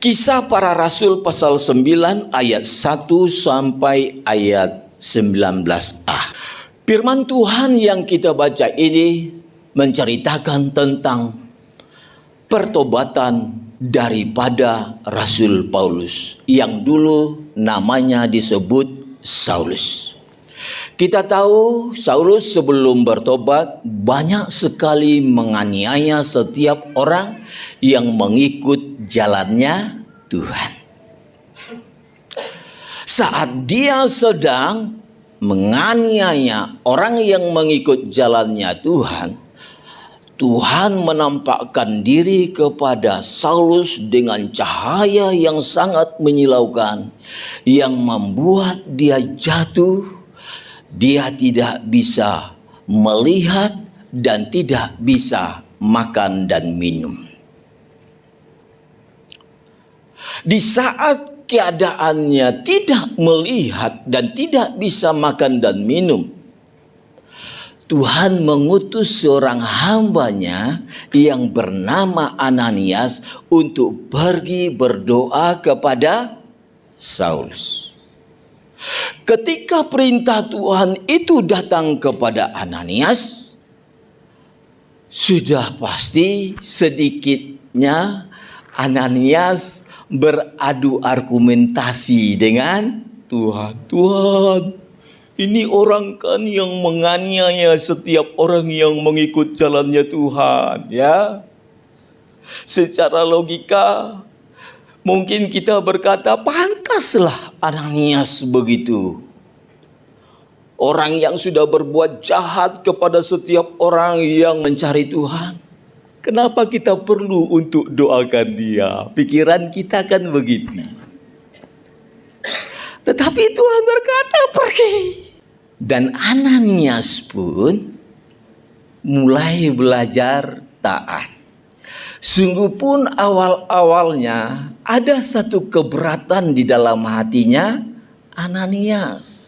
Kisah Para Rasul pasal 9 ayat 1 sampai ayat 19a. Firman Tuhan yang kita baca ini menceritakan tentang pertobatan daripada Rasul Paulus yang dulu namanya disebut Saulus. Kita tahu Saulus sebelum bertobat banyak sekali menganiaya setiap orang yang mengikut jalannya Tuhan. Saat dia sedang menganiaya orang yang mengikut jalannya Tuhan, Tuhan menampakkan diri kepada Saulus dengan cahaya yang sangat menyilaukan, yang membuat dia jatuh. Dia tidak bisa melihat dan tidak bisa makan dan minum. Di saat keadaannya tidak melihat dan tidak bisa makan dan minum, Tuhan mengutus seorang hambanya yang bernama Ananias untuk pergi berdoa kepada Saulus. Ketika perintah Tuhan itu datang kepada Ananias, sudah pasti sedikitnya Ananias beradu argumentasi dengan Tuhan. Tuhan, ini orang kan yang menganiaya setiap orang yang mengikut jalannya Tuhan, ya. Secara logika mungkin kita berkata, pantaslah Ananias begitu. Orang yang sudah berbuat jahat kepada setiap orang yang mencari Tuhan. Kenapa kita perlu untuk doakan dia? Pikiran kita kan begitu. Tetapi Tuhan berkata, pergi. Dan Ananias pun mulai belajar taat. Sungguh pun awal-awalnya ada satu keberatan di dalam hatinya Ananias.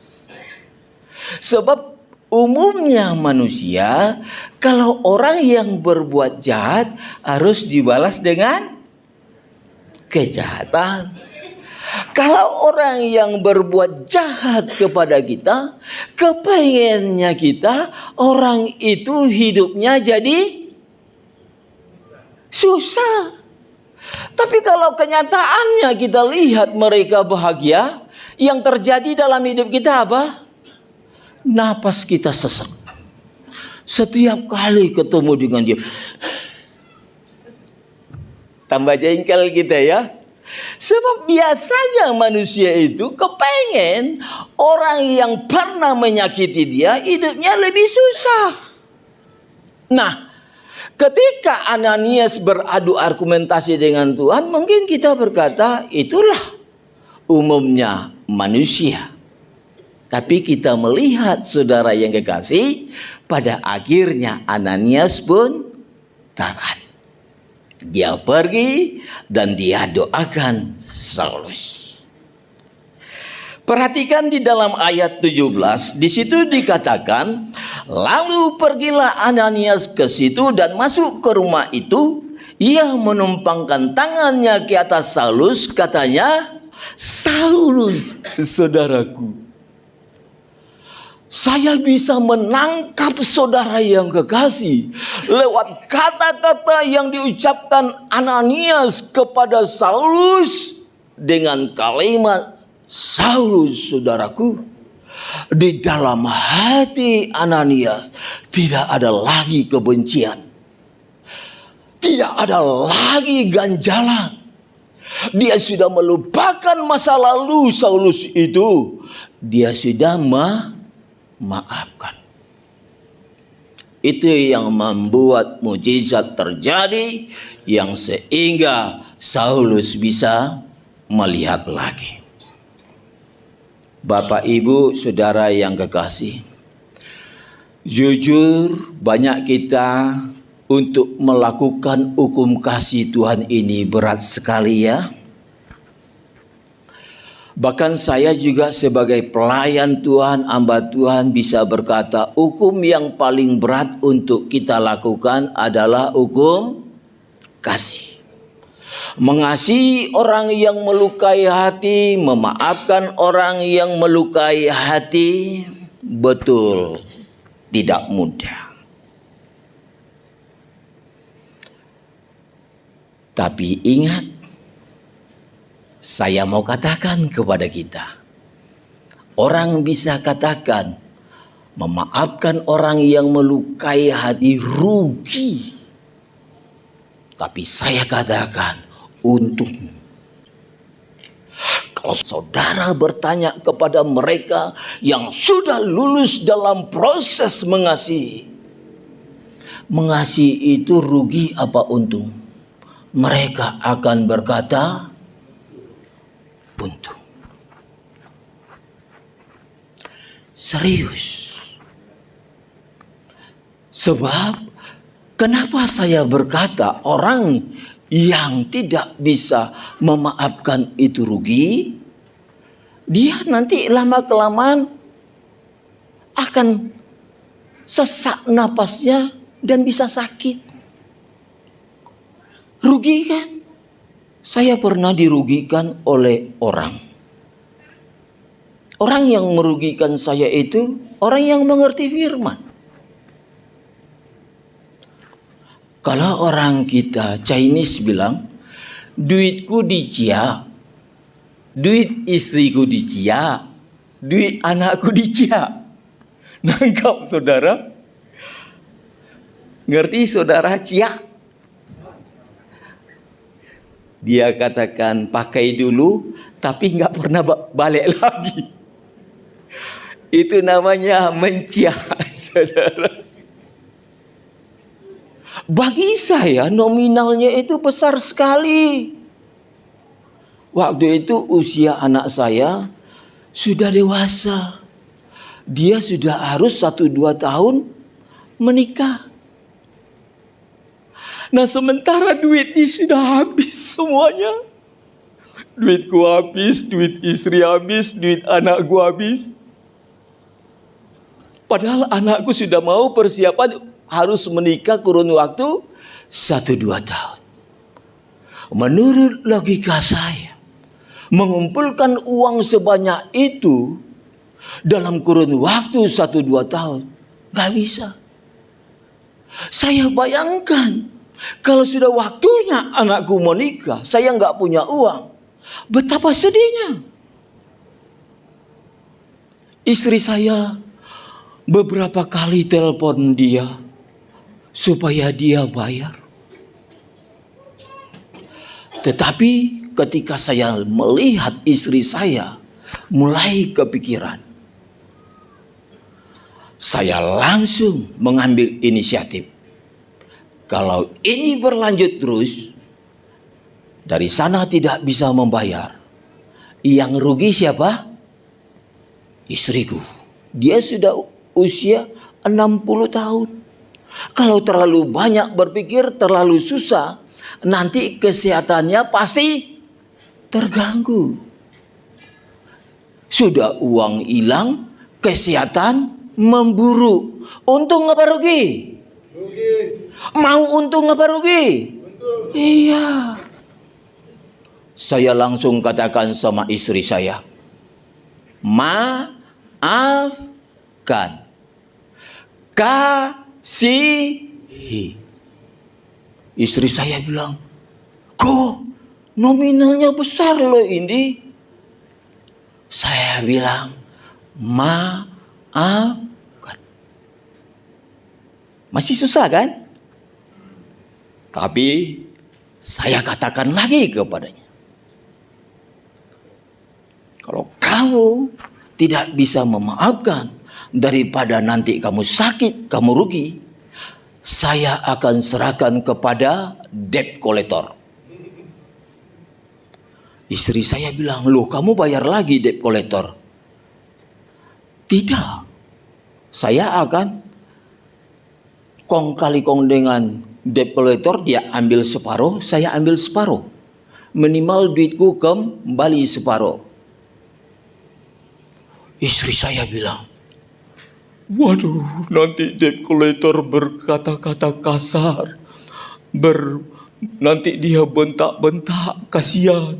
Sebab umumnya manusia, kalau orang yang berbuat jahat harus dibalas dengan kejahatan. Kalau orang yang berbuat jahat kepada kita, kepengennya kita orang itu hidupnya jadi susah. Tapi kalau kenyataannya kita lihat mereka bahagia, yang terjadi dalam hidup kita apa? Napas kita sesak. Setiap kali ketemu dengan dia, tambah jengkel kita, ya. Sebab biasanya manusia itu kepengen orang yang pernah menyakiti dia hidupnya lebih susah. Nah, ketika Ananias beradu argumentasi dengan Tuhan, mungkin kita berkata, itulah umumnya manusia. Tapi kita melihat, saudara yang kekasih, pada akhirnya Ananias pun taat. Dia pergi dan dia doakan Saulus. Perhatikan di dalam ayat 17, di situ dikatakan, lalu pergilah Ananias ke situ dan masuk ke rumah itu. Ia menumpangkan tangannya ke atas Saulus, katanya, Saulus, saudaraku, saya bisa menangkap saudara yang kekasih lewat kata-kata yang diucapkan Ananias kepada Saulus dengan kalimat, Saulus, saudaraku. Di dalam hati Ananias tidak ada lagi kebencian, tidak ada lagi ganjalan. Dia sudah melupakan masa lalu Saulus itu. Dia sudah maafkan. Itu yang membuat mujizat terjadi, yang sehingga Saulus bisa melihat lagi. Bapak, Ibu, saudara yang kekasih, jujur banyak kita untuk melakukan hukum kasih Tuhan ini berat sekali, ya. Bahkan saya juga sebagai pelayan Tuhan, hamba Tuhan bisa berkata, hukum yang paling berat untuk kita lakukan adalah hukum kasih. Mengasihi orang yang melukai hati, memaafkan orang yang melukai hati, betul tidak mudah. Tapi ingat, saya mau katakan kepada kita, orang bisa katakan memaafkan orang yang melukai hati rugi. Tapi saya katakan untung. Kalau saudara bertanya kepada mereka yang sudah lulus dalam proses mengasihi, mengasihi itu rugi apa untung? Mereka akan berkata untung. Serius. Sebab kenapa saya berkata orang yang tidak bisa memaafkan itu rugi? Dia nanti lama-kelamaan akan sesak napasnya dan bisa sakit. Rugi kan? Saya pernah dirugikan oleh orang. Orang yang merugikan saya itu orang yang mengerti firman. Kalau orang kita Chinese bilang, duitku dicia, duit istriku dicia, duit anakku dicia. Nangkap saudara? Ngerti saudara cia? Dia katakan pakai dulu tapi nggak pernah balik lagi. Itu namanya mencia, saudara. Bagi saya nominalnya itu besar sekali. Waktu itu usia anak saya sudah dewasa. Dia sudah harus 1-2 tahun menikah. Nah sementara duit ini sudah habis semuanya. Duitku habis, duit istri habis, duit anakku habis. Padahal anakku sudah mau persiapan harus menikah kurun waktu 1-2 tahun. Menurut logika saya, mengumpulkan uang sebanyak itu dalam kurun waktu 1-2 tahun gak bisa. Saya bayangkan kalau sudah waktunya anakku mau nikah, saya nggak punya uang, betapa sedihnya. Istri saya beberapa kali telepon dia supaya dia bayar. Tetapi ketika saya melihat istri saya mulai kepikiran, saya langsung mengambil inisiatif. Kalau ini berlanjut terus, dari sana tidak bisa membayar. Yang rugi siapa? Istriku. Dia sudah usia 60 tahun. Kalau terlalu banyak berpikir, terlalu susah, nanti kesehatannya pasti terganggu. Sudah uang hilang, kesehatan memburuk. Untung apa rugi? Rugi. Mau untung apa rugi? Untung. Iya. Saya langsung katakan sama istri saya, maafkan, kasihi. Istri saya bilang, kok nominalnya besar loh ini? Saya bilang, maafkan. Masih susah kan? Tapi saya katakan lagi kepadanya, kalau kamu tidak bisa memaafkan, daripada nanti kamu sakit, kamu rugi, saya akan serahkan kepada debt collector. Istri saya bilang, loh kamu bayar lagi debt collector? Tidak, saya akan kong kali kong dengan debt collector, dia ambil separuh, saya ambil separuh. Minimal duitku kembali separuh. Istri saya bilang, waduh nanti debt collector berkata-kata kasar, Nanti dia bentak-bentak, kasihan.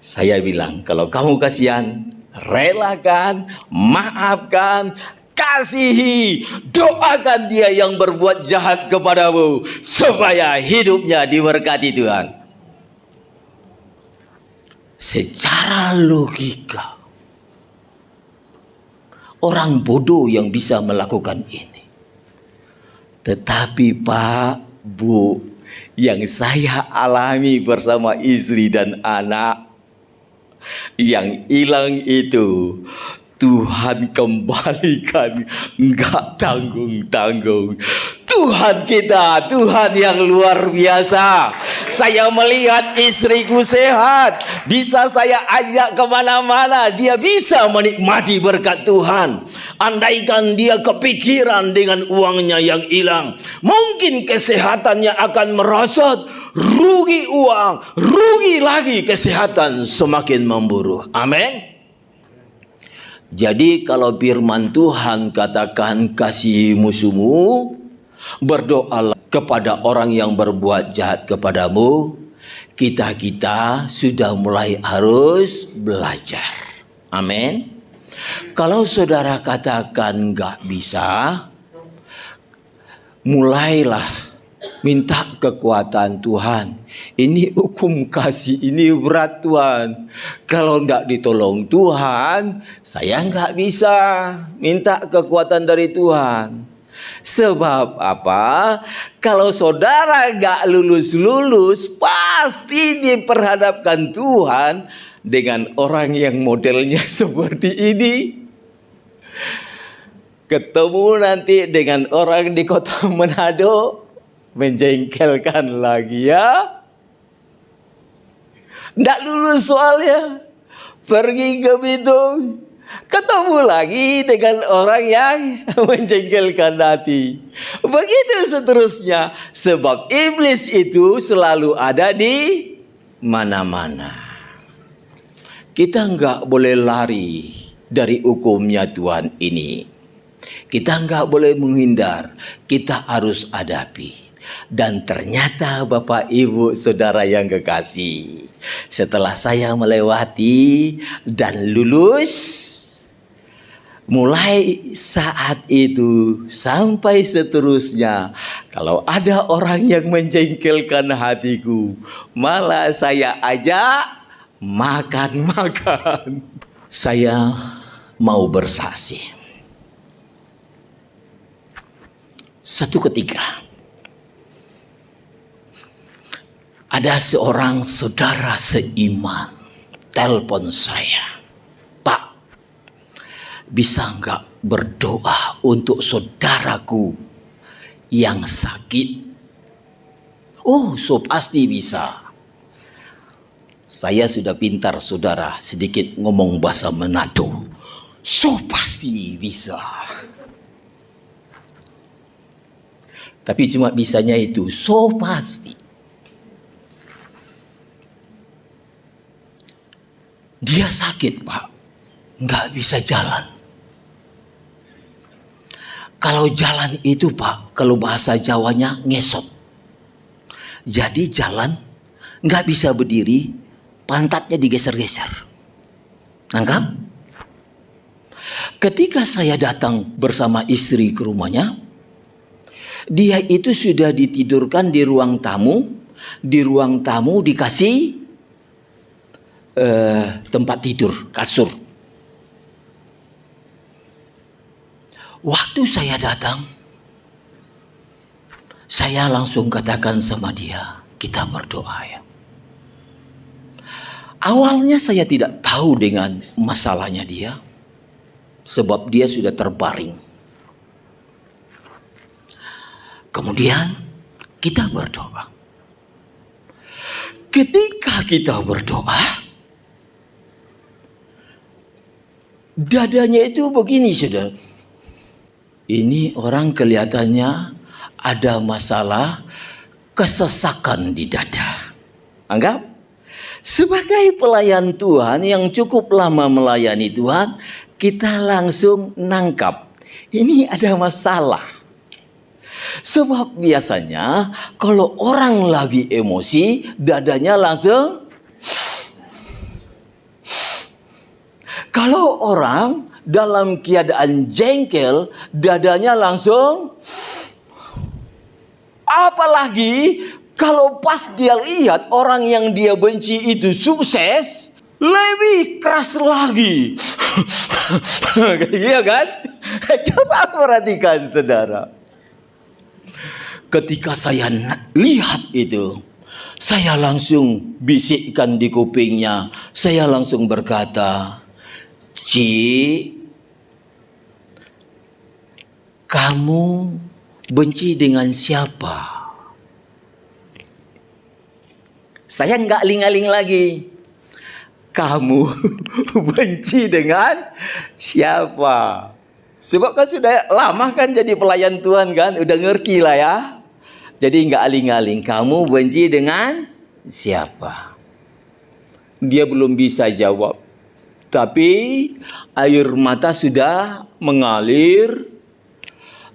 Saya bilang, kalau kamu kasihan, relakan, maafkan, kasihi, doakan dia yang berbuat jahat kepadamu, supaya hidupnya diberkati Tuhan. Secara logika, orang bodoh yang bisa melakukan ini. Tetapi Pak, Bu, yang saya alami bersama istri dan anak, yang hilang itu Tuhan kembalikan, enggak tanggung-tanggung. Tuhan kita, Tuhan yang luar biasa. Saya melihat istriku sehat, bisa saya ajak kemana-mana, dia bisa menikmati berkat Tuhan. Andaikan dia kepikiran dengan uangnya yang hilang, mungkin kesehatannya akan merosot. Rugi uang, rugi lagi kesehatan, semakin memburuk. Amin. Jadi kalau firman Tuhan katakan kasihi musuhmu, berdoalah kepada orang yang berbuat jahat kepadamu, kita sudah mulai harus belajar. Amin. Kalau saudara katakan gak bisa, mulailah minta kekuatan Tuhan. Ini hukum kasih, ini berat Tuhan. Kalau enggak ditolong Tuhan, saya enggak bisa. Minta kekuatan dari Tuhan. Sebab apa? Kalau saudara enggak lulus-lulus, pasti diperhadapkan Tuhan dengan orang yang modelnya seperti ini. Ketemu nanti dengan orang di kota Manado, menjengkelkan lagi ya. Nggak lulus soalnya. Pergi ke Bitung, ketemu lagi dengan orang yang menjengkelkan hati. Begitu seterusnya. Sebab iblis itu selalu ada di mana-mana. Kita nggak boleh lari dari hukumnya Tuhan ini. Kita nggak boleh menghindar. Kita harus hadapi. Dan ternyata Bapak Ibu Saudara yang kekasih, setelah saya melewati dan lulus, mulai saat itu sampai seterusnya, kalau ada orang yang menjengkelkan hatiku, malah saya ajak makan-makan. Saya mau bersaksi. Satu ketika ada seorang saudara seiman telepon saya, Pak, bisa nggak berdoa untuk saudaraku yang sakit? Oh, so pasti bisa. Saya sudah pintar saudara, sedikit ngomong bahasa Manado. So pasti bisa. Tapi cuma bisanya itu, so pasti. Dia sakit, Pak. Nggak bisa jalan. Kalau jalan itu, Pak, kalau bahasa Jawanya ngesot. Jadi jalan nggak bisa berdiri, pantatnya digeser-geser. Nangkap? Ketika saya datang bersama istri ke rumahnya, dia itu sudah ditidurkan di ruang tamu. Di ruang tamu dikasih tempat tidur, kasur. Waktu saya datang, saya langsung katakan sama dia, kita berdoa ya. Awalnya saya tidak tahu dengan masalahnya dia, sebab dia sudah terbaring. Kemudian kita berdoa. Ketika kita berdoa, dadanya itu begini, saudara. Ini orang kelihatannya ada masalah kesesakan di dada. Anggap sebagai pelayan Tuhan yang cukup lama melayani Tuhan, kita langsung nangkap ini ada masalah. Sebab biasanya kalau orang lagi emosi, dadanya langsung. Kalau orang dalam keadaan jengkel, dadanya langsung. Apalagi kalau pas dia lihat orang yang dia benci itu sukses, lebih keras lagi. Iya kan? Coba perhatikan saudara. Ketika saya lihat itu, saya langsung bisikkan di kupingnya. Saya langsung berkata, Ci, kamu benci dengan siapa? Saya nggak ling-aling lagi. Kamu benci dengan siapa? Sebab kan sudah lama kan jadi pelayan Tuhan kan, udah ngerti lah ya. Jadi nggak aling-aling. Kamu benci dengan siapa? Dia belum bisa jawab. Tapi air mata sudah mengalir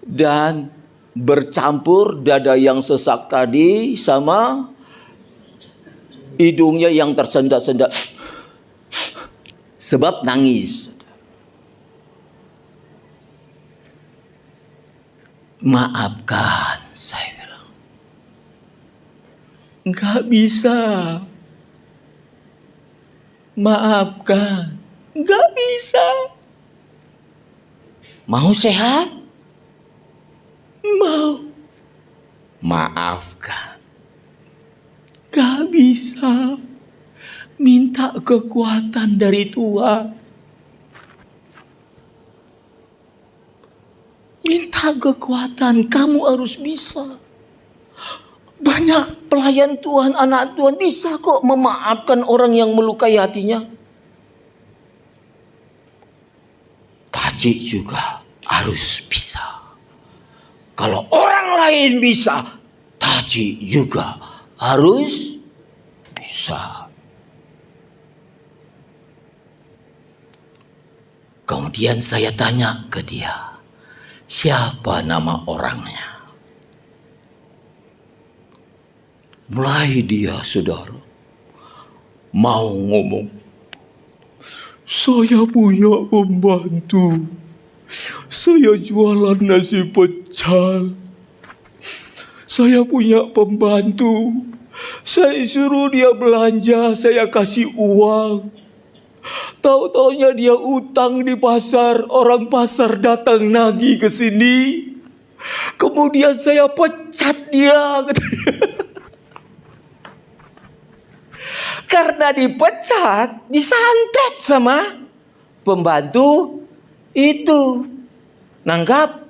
dan bercampur dada yang sesak tadi sama hidungnya yang tersendat-sendat. Sebab nangis. Maafkan, saya bilang. Enggak bisa. Maafkan. Enggak bisa. Mau sehat? Mau. Maafkan. Enggak bisa. Minta kekuatan dari Tuhan. Minta kekuatan, kamu harus bisa. Banyak pelayan Tuhan, anak Tuhan bisa kok memaafkan orang yang melukai hatinya. Taji juga harus bisa. Kalau orang lain bisa, Taji juga harus bisa. Kemudian saya tanya ke dia, siapa nama orangnya? Mulai dia, saudara, mau ngomong. Saya punya pembantu. Saya jualan nasi pecel. Saya punya pembantu. Saya suruh dia belanja, saya kasih uang. Tahu-taunya dia utang di pasar, orang pasar datang nagih ke sini. Kemudian saya pecat dia. Karena dipecat, disantet sama pembantu itu. Nanggap?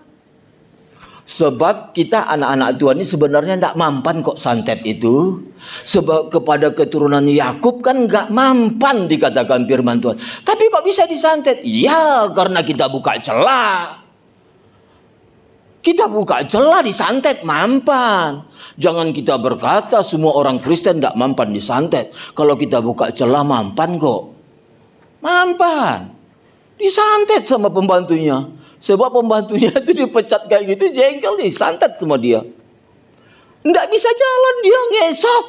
Sebab kita anak-anak Tuhan ini sebenarnya tidak mampan kok santet itu. Sebab kepada keturunan Yakub kan nggak mampan dikatakan firman Tuhan. Tapi kok bisa disantet? Ya karena kita buka celah. Kita buka celah disantet mampan. Jangan kita berkata semua orang Kristen tidak mampan disantet. Kalau kita buka celah mampan kok. Mampan. Disantet sama pembantunya. Sebab pembantunya itu dipecat kayak gitu, jengkel, disantet sama dia. Nggak bisa jalan, dia ngesot.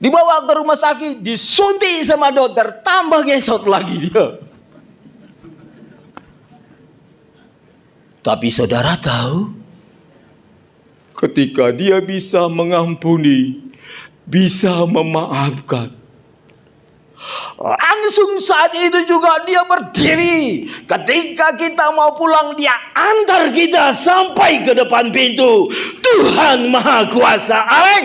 Dibawa ke rumah sakit, disuntik sama dokter, tambah ngesot lagi dia. Tapi saudara tahu, ketika dia bisa mengampuni, bisa memaafkan, langsung saat itu juga dia berdiri. Ketika kita mau pulang, dia antar kita sampai ke depan pintu. Tuhan Maha Kuasa. Amin.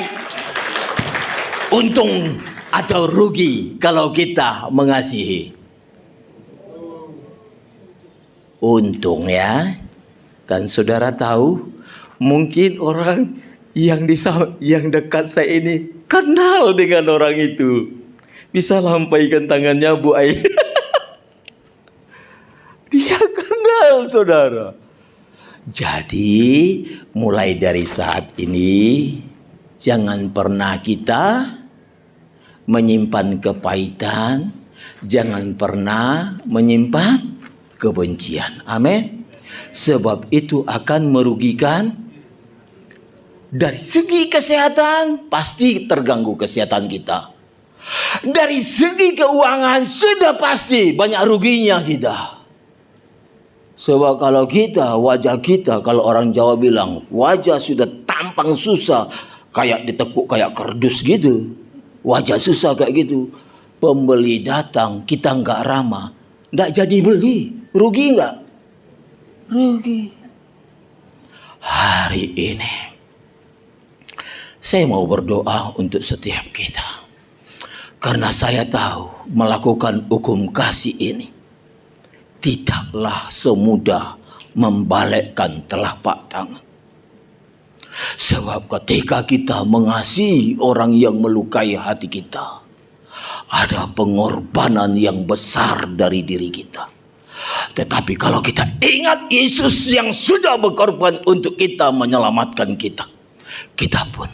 Untung atau rugi kalau kita mengasihi? Untung ya. Kan saudara tahu, mungkin orang yang dekat saya ini kenal dengan orang itu. Bisa lampaikan tangannya Bu Ai. Dia kenal saudara. Jadi mulai dari saat ini jangan pernah kita menyimpan kepahitan. Jangan pernah menyimpan kebencian. Amin. Sebab itu akan merugikan Dari segi kesehatan pasti terganggu kesehatan kita. Dari segi keuangan sudah pasti banyak ruginya kita. Sebab kalau kita, wajah kita, kalau orang Jawa bilang wajah sudah tampang susah, kayak ditekuk kayak kardus gitu. Wajah susah kayak gitu. Pembeli datang, kita nggak ramah, nggak jadi beli. Rugi nggak? Rugi. Hari ini saya mau berdoa untuk setiap kita. Karena saya tahu melakukan hukum kasih ini tidaklah semudah membalikkan telapak tangan. Sebab ketika kita mengasihi orang yang melukai hati kita, ada pengorbanan yang besar dari diri kita. Tetapi kalau kita ingat Yesus yang sudah berkorban untuk kita menyelamatkan kita, kita pun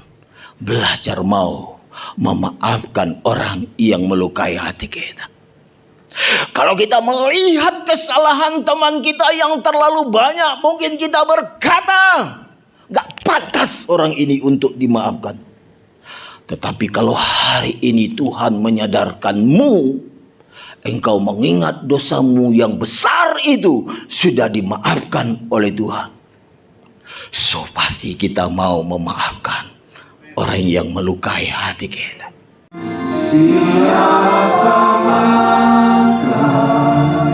belajar mau memaafkan orang yang melukai hati kita. Kalau kita melihat kesalahan teman kita yang terlalu banyak, mungkin kita berkata, gak pantas orang ini untuk dimaafkan. Tetapi kalau hari ini Tuhan menyadarkanmu, engkau mengingat dosamu yang besar itu sudah dimaafkan oleh Tuhan. So pasti kita mau memaafkan orang yang melukai hati kita. Siapa makan,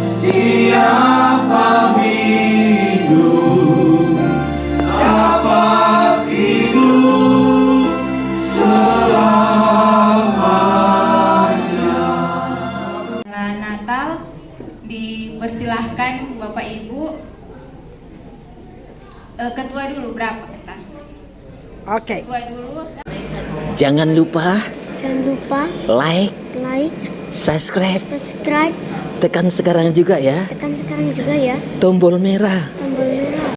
siapa minum, dapat hidup selamanya. Natal dipersilahkan Bapak Ibu. Ketua dulu berapa kita? Oke. Ketua dulu. Jangan lupa like, subscribe, tekan sekarang juga ya tombol merah.